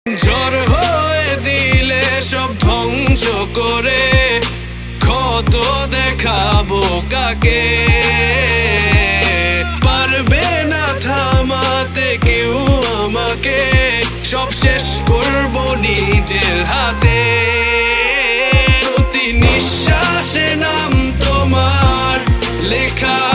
ঝড় হয়ে দিলে সব ধ্বংস করে ক্ষত দেখাবো কাকে? পারবে না থামাতে কেউ আমাকে, সব শেষ করবো নিজের হাতে। প্রতি নিঃশ্বাসে নাম তোমার লেখা